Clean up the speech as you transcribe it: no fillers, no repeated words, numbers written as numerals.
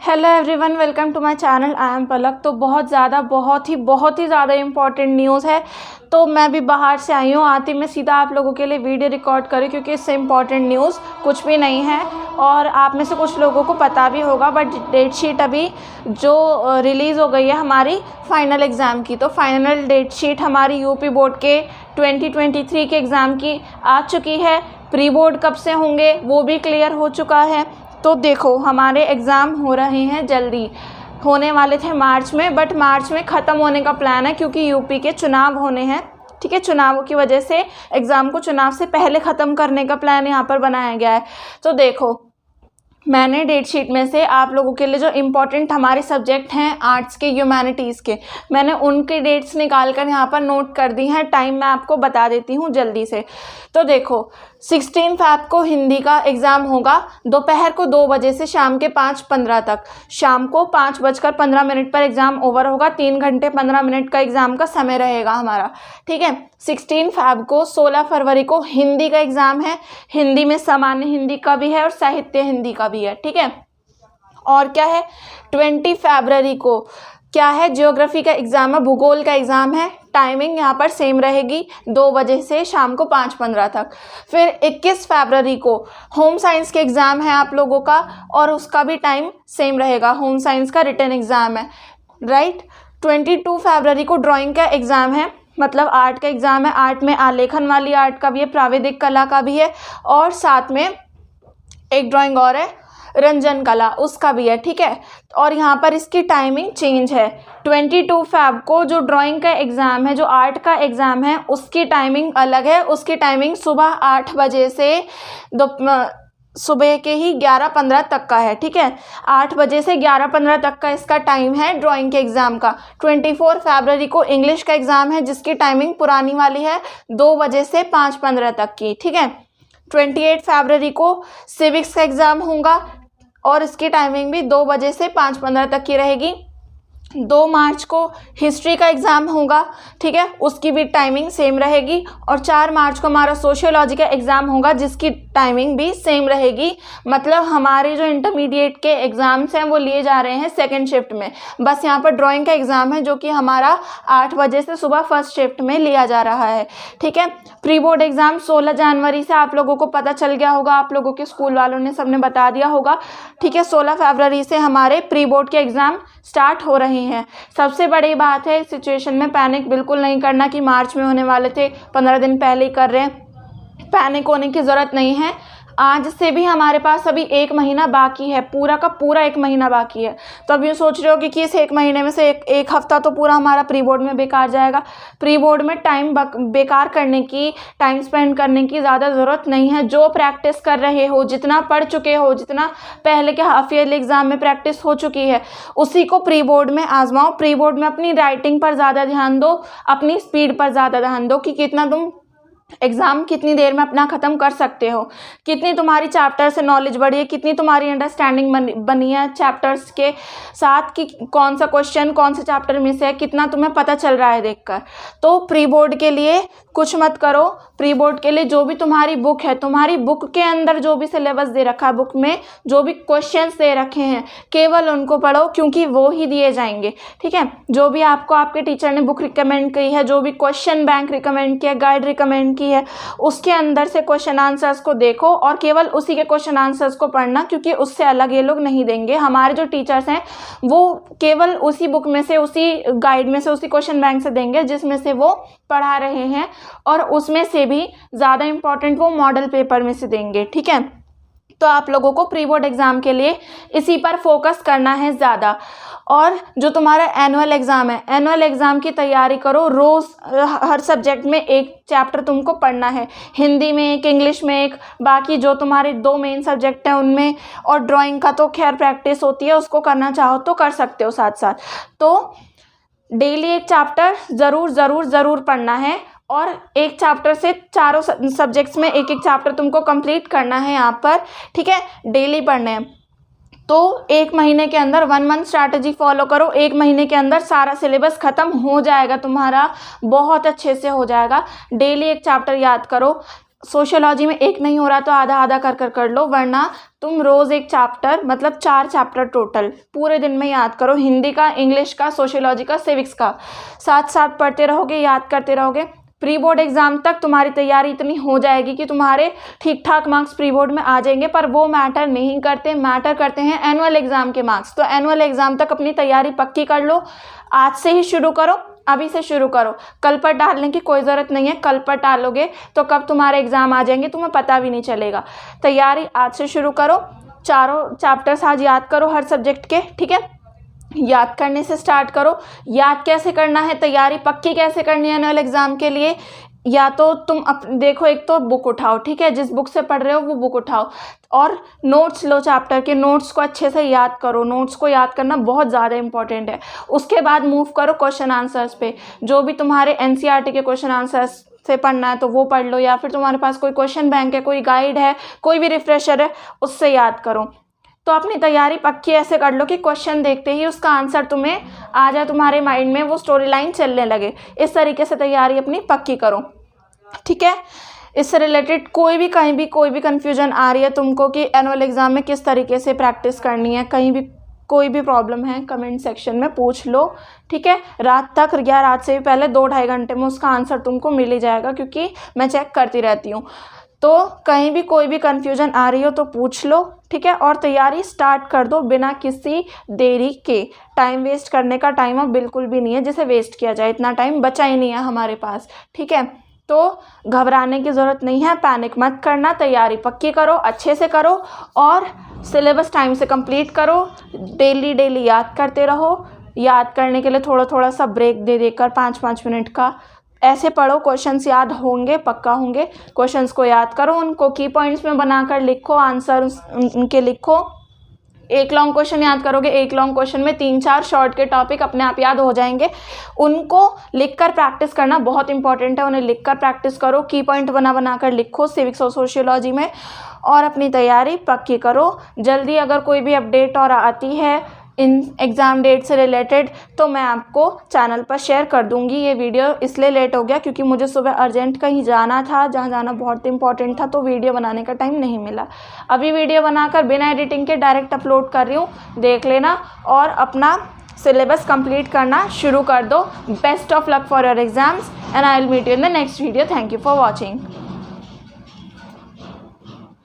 Hello everyone, welcome to my channel. I am Palak. तो बहुत ही ज़्यादा इम्पॉर्टेंट न्यूज़ है। तो मैं भी बाहर से आई हूँ, आती मैं सीधा आप लोगों के लिए वीडियो रिकॉर्ड करी, क्योंकि इससे इम्पॉर्टेंट न्यूज़ कुछ भी नहीं है और आप में से कुछ लोगों को पता भी होगा। बट डेट शीट अभी जो रिलीज़ हो गई है हमारी फाइनल एग्ज़ाम की, तो फाइनल डेट शीट हमारी यूपी बोर्ड के 2023 के एग्ज़ाम की आ चुकी है। प्री बोर्ड कब से होंगे वो भी क्लियर हो चुका है। तो देखो, हमारे एग्ज़ाम हो रहे हैं जल्दी, होने वाले थे मार्च में, बट मार्च में ख़त्म होने का प्लान है क्योंकि यूपी के चुनाव होने हैं। ठीक है, चुनावों की वजह से एग्ज़ाम को चुनाव से पहले ख़त्म करने का प्लान यहाँ पर बनाया गया है। तो देखो, मैंने डेट शीट में से आप लोगों के लिए जो इम्पोर्टेंट हमारे सब्जेक्ट हैं आर्ट्स के, ह्यूमैनिटीज़ के, मैंने उनके डेट्स निकाल कर यहाँ पर नोट कर दी हैं। टाइम मैं आपको बता देती हूँ जल्दी से। तो देखो, 16 फ़रवरी को हिंदी का एग्ज़ाम होगा दोपहर को 2 बजे से शाम के 5:15 तक। शाम को 5:15 पर एग्ज़ाम ओवर होगा। 3 घंटे 15 मिनट का एग्ज़ाम का समय रहेगा हमारा। ठीक है, 16 फ़रवरी को 16 फरवरी को हिंदी का एग्ज़ाम है। हिंदी में सामान्य हिंदी का भी है और साहित्य हिंदी का भी है। ठीक है, और क्या है, 20 फरवरी को क्या है, ज्योग्राफी का एग्ज़ाम है, भूगोल का एग्ज़ाम है। टाइमिंग यहाँ पर सेम रहेगी, 2 बजे से शाम को 5:15 तक। फिर 21 फरवरी को होम साइंस के एग्ज़ाम है आप लोगों का, और उसका भी टाइम सेम रहेगा। होम साइंस का रिटन एग्ज़ाम है, राइट। 22 फरवरी को ड्राइंग का एग्ज़ाम है, मतलब आर्ट का एग्ज़ाम है। आर्ट में आलेखन वाली आर्ट का भी है, प्राविधिक कला का भी है, और साथ में एक ड्राइंग और है, रंजन कला, उसका भी है। ठीक है, और यहाँ पर इसकी टाइमिंग चेंज है। 22 फरवरी को जो ड्राइंग का एग्ज़ाम है, जो आर्ट का एग्ज़ाम है, उसकी टाइमिंग अलग है। उसकी टाइमिंग सुबह 8 बजे से सुबह के ही 11:15 तक का है। ठीक है, 8 बजे से 11:15 तक का इसका टाइम है ड्राइंग के एग्ज़ाम का। 24 फरवरी को इंग्लिश का एग्ज़ाम है, जिसकी टाइमिंग पुरानी वाली है, 2 बजे से 5:15 तक की। ठीक है, 28 फरवरी को सिविक्स का एग्ज़ाम होगा और इसकी टाइमिंग भी 2 बजे से 5:15 तक की रहेगी। 2 मार्च को हिस्ट्री का एग्ज़ाम होगा। ठीक है, उसकी भी टाइमिंग सेम रहेगी। और 4 मार्च को हमारा सोशियोलॉजी का एग्ज़ाम होगा, जिसकी टाइमिंग भी सेम रहेगी। मतलब हमारे जो इंटरमीडिएट के एग्ज़ाम्स हैं वो लिए जा रहे हैं सेकंड शिफ्ट में। बस यहाँ पर ड्राइंग का एग्ज़ाम है जो कि हमारा 8 बजे से सुबह फर्स्ट शिफ्ट में लिया जा रहा है। ठीक है, प्री बोर्ड एग्ज़ाम 16 जनवरी से आप लोगों को पता चल गया होगा, आप लोगों के स्कूल वालों ने सबने बता दिया होगा। ठीक है, 16 फरवरी से हमारे प्री बोर्ड के एग्ज़ाम स्टार्ट हो रहे हैं। सबसे बड़ी बात है, इस सिचुएशन में पैनिक बिल्कुल नहीं करना कि मार्च में होने वाले थे 15 दिन पहले ही कर रहे हैं। पैनिक होने की ज़रूरत नहीं है। आज से भी हमारे पास अभी 1 महीना बाकी है, पूरा का पूरा 1 महीना बाकी है। तो अब ये सोच रहे हो कि इस 1 महीने में से एक हफ्ता तो पूरा हमारा प्री बोर्ड में बेकार जाएगा। प्री बोर्ड में टाइम बेकार करने की, टाइम स्पेंड करने की ज़्यादा ज़रूरत नहीं है। जो प्रैक्टिस कर रहे हो, जितना पढ़ चुके हो, जितना पहले के हाफ ईयरली एग्ज़ाम में प्रैक्टिस हो चुकी है, उसी को प्री बोर्ड में आजमाओ। प्री बोर्ड में अपनी राइटिंग पर ज़्यादा ध्यान दो, अपनी स्पीड पर ज़्यादा ध्यान दो कि कितना तुम एग्ज़ाम कितनी देर में अपना ख़त्म कर सकते हो, कितनी तुम्हारी चैप्टर से नॉलेज बढ़ी है, कितनी तुम्हारी अंडरस्टैंडिंग बनी है चैप्टर्स के साथ, कि कौन सा क्वेश्चन कौन सा चैप्टर में से है, कितना तुम्हें पता चल रहा है देखकर। तो प्री बोर्ड के लिए कुछ मत करो। प्री बोर्ड के लिए जो भी तुम्हारी बुक है, तुम्हारी बुक के अंदर जो भी सिलेबस दे रखा है, बुक में जो भी क्वेश्चंस दे रखे हैं, केवल उनको पढ़ो, क्योंकि वो ही दिए जाएंगे। ठीक है, जो भी आपको आपके टीचर ने बुक रिकमेंड की है, जो भी क्वेश्चन बैंक रिकमेंड किया, गाइड रिकमेंड की है, उसके अंदर से क्वेश्चन आंसर्स को देखो और केवल उसी के क्वेश्चन आंसर्स को पढ़ना, क्योंकि उससे अलग ये लोग नहीं देंगे। हमारे जो टीचर्स हैं वो केवल उसी बुक में से, उसी गाइड में से, उसी क्वेश्चन बैंक से देंगे जिसमें से वो पढ़ा रहे हैं, और उसमें से भी ज़्यादा इम्पॉर्टेंट वो मॉडल पेपर में से देंगे। ठीक है, तो आप लोगों को प्री बोर्ड एग्ज़ाम के लिए इसी पर फोकस करना है ज़्यादा। और जो तुम्हारा एनुअल एग्ज़ाम है, एनुअल एग्ज़ाम की तैयारी करो। रोज़ हर सब्जेक्ट में एक चैप्टर तुमको पढ़ना है, हिंदी में एक, इंग्लिश में एक, बाकी जो तुम्हारे 2 मेन सब्जेक्ट हैं उनमें। और ड्राइंग का तो खैर प्रैक्टिस होती है, उसको करना चाहो तो कर सकते हो साथ साथ। तो डेली एक चैप्टर ज़रूर पढ़ना है, और एक चैप्टर से चारों सब्जेक्ट्स में एक एक चैप्टर तुमको कंप्लीट करना है यहाँ पर। ठीक है, डेली पढ़ने हैं। तो 1 महीने के अंदर 1 मंथ स्ट्रैटेजी फॉलो करो। 1 महीने के अंदर सारा सिलेबस ख़त्म हो जाएगा तुम्हारा, बहुत अच्छे से हो जाएगा। डेली एक चैप्टर याद करो। सोशियोलॉजी में एक नहीं हो रहा तो आधा आधा कर लो, वरना तुम रोज़ एक चैप्टर, मतलब 4 चैप्टर टोटल पूरे दिन में याद करो। हिंदी का, इंग्लिश का, सोशियोलॉजी का, सिविक्स का, साथ साथ पढ़ते रहोगे, याद करते रहोगे। प्री बोर्ड एग्ज़ाम तक तुम्हारी तैयारी इतनी हो जाएगी कि तुम्हारे ठीक ठाक मार्क्स प्री बोर्ड में आ जाएंगे, पर वो मैटर नहीं करते, मैटर करते हैं एनुअल एग्ज़ाम के मार्क्स। तो एनुअल एग्ज़ाम तक अपनी तैयारी पक्की कर लो, आज से ही शुरू करो, अभी से शुरू करो। कल पर डालने की कोई ज़रूरत नहीं है, कल पर डालोगे तो कब तुम्हारे एग्ज़ाम आ जाएंगे तुम्हें पता भी नहीं चलेगा। तैयारी आज से शुरू करो, चारों चैप्टर्स आज याद करो हर सब्जेक्ट के, ठीक है। याद करने से स्टार्ट करो। याद कैसे करना है, तैयारी पक्की कैसे करनी है एनुअल एग्ज़ाम के लिए, या तो तुम देखो, एक तो बुक उठाओ, ठीक है, जिस बुक से पढ़ रहे हो वो बुक उठाओ, और नोट्स लो, चैप्टर के नोट्स को अच्छे से याद करो। नोट्स को याद करना बहुत ज़्यादा इंपॉर्टेंट है। उसके बाद मूव करो क्वेश्चन आंसर्स पे। जो भी तुम्हारे एनसीईआरटी के क्वेश्चन आंसर्स से पढ़ना है तो वो पढ़ लो, या फिर तुम्हारे पास कोई क्वेश्चन बैंक है, कोई गाइड है, कोई भी रिफ्रेशर है, उससे याद करो। तो अपनी तैयारी पक्की ऐसे कर लो कि क्वेश्चन देखते ही उसका आंसर तुम्हें आ जाए, तुम्हारे माइंड में वो स्टोरी लाइन चलने लगे। इस तरीके से तैयारी अपनी पक्की करो, ठीक है। इससे रिलेटेड कोई भी कहीं भी कोई भी कन्फ्यूजन आ रही है तुमको कि एनुअल एग्ज़ाम में किस तरीके से प्रैक्टिस करनी है, कहीं भी कोई भी प्रॉब्लम है, कमेंट सेक्शन में पूछ लो, ठीक है। रात तक या रात से भी पहले 2-2.5 घंटे में उसका आंसर तुमको मिल ही जाएगा, क्योंकि मैं चेक करती रहती हूँ। तो कहीं भी कोई भी कन्फ्यूजन आ रही हो तो पूछ लो, ठीक है, और तैयारी स्टार्ट कर दो बिना किसी देरी के। टाइम वेस्ट करने का टाइम अब बिल्कुल भी नहीं है जिसे वेस्ट किया जाए, इतना टाइम बचा ही नहीं है हमारे पास, ठीक है। तो घबराने की ज़रूरत नहीं है, पैनिक मत करना, तैयारी पक्की करो, अच्छे से करो, और सिलेबस टाइम से कंप्लीट करो। डेली याद करते रहो। याद करने के लिए थोड़ा थोड़ा सा ब्रेक दे देकर 5-5 मिनट का ऐसे पढ़ो, क्वेश्चंस याद होंगे, पक्का होंगे। क्वेश्चंस को याद करो, उनको की पॉइंट्स में बनाकर लिखो, आंसर उनके लिखो। एक लॉन्ग क्वेश्चन याद करोगे, एक लॉन्ग क्वेश्चन में 3-4 शॉर्ट के टॉपिक अपने आप याद हो जाएंगे। उनको लिखकर प्रैक्टिस करना बहुत इंपॉर्टेंट है, उन्हें लिखकर प्रैक्टिस करो, की पॉइंट बना कर लिखो सिविक्स और सोशियोलॉजी में, और अपनी तैयारी पक्की करो। जल्दी अगर कोई भी अपडेट और आती है इन एग्ज़ाम डेट से रिलेटेड तो मैं आपको चैनल पर शेयर कर दूंगी। ये वीडियो इसलिए लेट हो गया क्योंकि मुझे सुबह अर्जेंट कहीं जाना था, जहाँ जाना बहुत इंपॉर्टेंट था, तो वीडियो बनाने का टाइम नहीं मिला। अभी वीडियो बनाकर बिना एडिटिंग के डायरेक्ट अपलोड कर रही हूँ, देख लेना और अपना सिलेबस कंप्लीट करना शुरू कर दो। Best of luck for your exams and I will meet you in the next video. Thank you for watching.